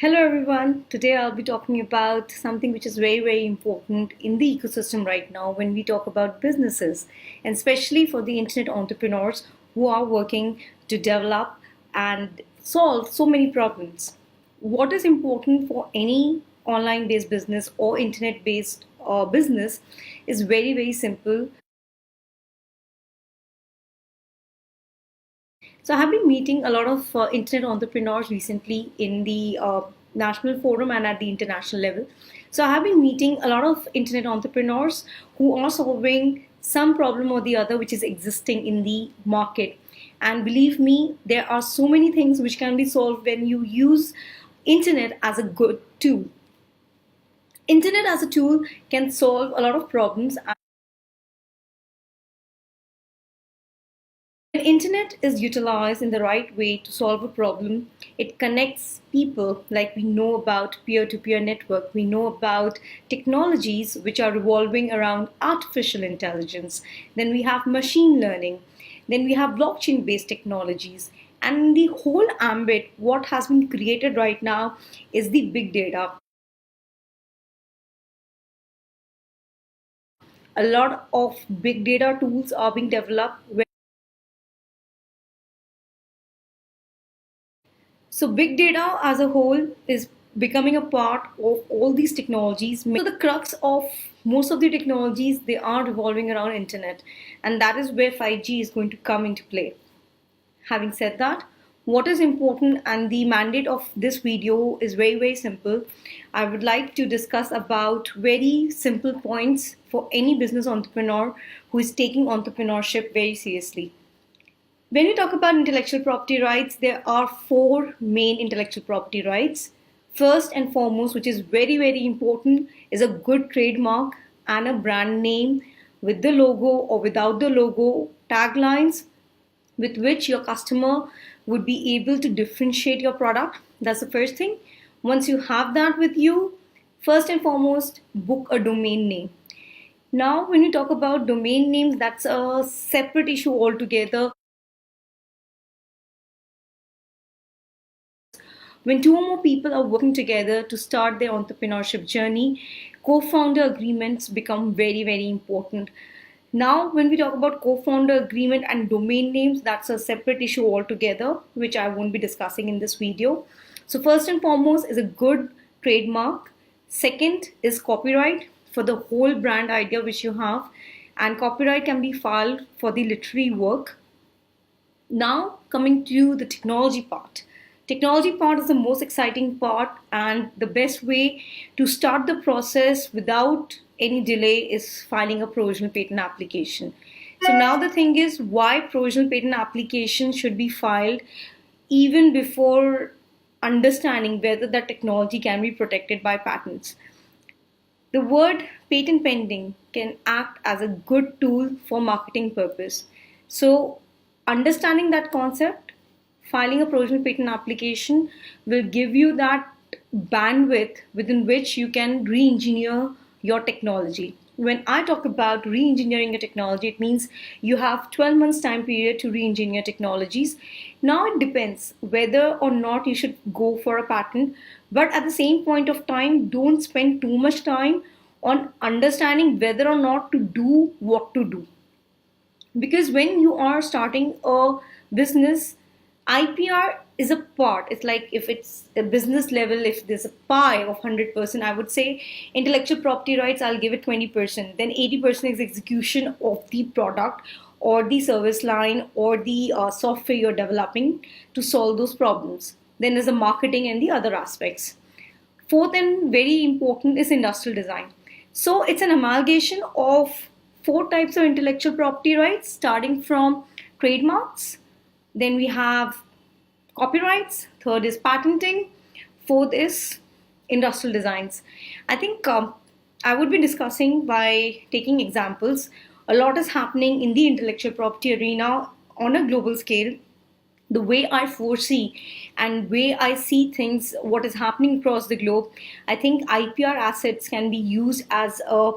Hello everyone. Today I'll be talking about something which is very important in the ecosystem right now when we talk about businesses, and especially for the internet entrepreneurs who are working to develop and solve so many problems. What is important for any online based business or internet based business is very simple. So I have been meeting a lot of internet entrepreneurs recently in the national forum and at the international level. So I have been meeting a lot of internet entrepreneurs who are solving some problem or the other which is existing in the market. And believe me, there are so many things which can be solved when you use internet as a good tool. Internet as a tool can solve a lot of problems. When internet is utilized in the right way to solve a problem, it connects people like we know about peer-to-peer network. We know about technologies which are revolving around artificial intelligence. Then we have machine learning. Then we have blockchain-based technologies. And the whole ambit, what has been created right now is the big data. A lot of big data tools are being developed. So big data as a whole is becoming a part of all these technologies. So the crux of most of the technologies, they are revolving around internet, and that is where 5G is going to come into play. Having said that, what is important and the mandate of this video is very simple. I would like to discuss about very simple points for any business entrepreneur who is taking entrepreneurship very seriously. When we talk about intellectual property rights, there are four main intellectual property rights. First and foremost, which is very important, is a good trademark and a brand name with the logo or without the logo, taglines with which your customer would be able to differentiate your product. That's the first thing. Once you have that with you, first and foremost, book a domain name. Now, when you talk about domain names, that's a separate issue altogether. When two or more people are working together to start their entrepreneurship journey, co-founder agreements become very important. Now, when we talk about co-founder agreement and domain names, that's a separate issue altogether, which I won't be discussing in this video. So first and foremost is a good trademark. Second is copyright for the whole brand idea which you have, and copyright can be filed for the literary work. Now coming to the technology part. Technology part is the most exciting part, and the best way to start the process without any delay is filing a provisional patent application. So now the thing is, why provisional patent application should be filed even before understanding whether that technology can be protected by patents. The word patent pending can act as a good tool for marketing purpose. So understanding that concept, filing a provisional patent application will give you that bandwidth within which you can re-engineer your technology. When I talk about re-engineering a technology, it means you have 12 months time period to re-engineer technologies. Now it depends whether or not you should go for a patent, but at the same point of time, don't spend too much time on understanding whether or not to do what to do. Because when you are starting a business, IPR is a part. It's like if it's a business level, if there's a pie of 100%, I would say intellectual property rights, I'll give it 20%. Then 80% is execution of the product or the service line or the software you're developing to solve those problems. Then there's the marketing and the other aspects. Fourth and very important is industrial design. So it's an amalgamation of four types of intellectual property rights, starting from trademarks. Then we have copyrights. Third is patenting. Fourth is industrial designs. I think I would be discussing by taking examples. A lot is happening in the intellectual property arena on a global scale. The way I foresee and way I see things, what is happening across the globe, I think IPR assets can be used as a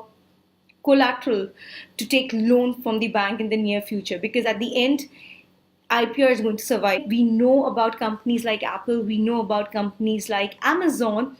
collateral to take loan from the bank in the near future, because at the end IPR is going to survive. We know about companies like Apple, we know about companies like Amazon.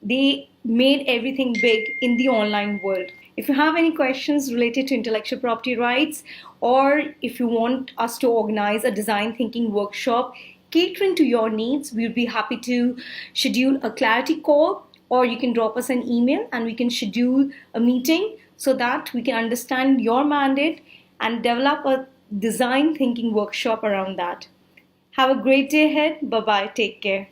They made everything big in the online world. If you have any questions related to intellectual property rights, or if you want us to organize a design thinking workshop catering to your needs, we would be happy to schedule a clarity call, or you can drop us an email and we can schedule a meeting so that we can understand your mandate and develop a design thinking workshop around that. Have a great day ahead. Bye bye. Take care.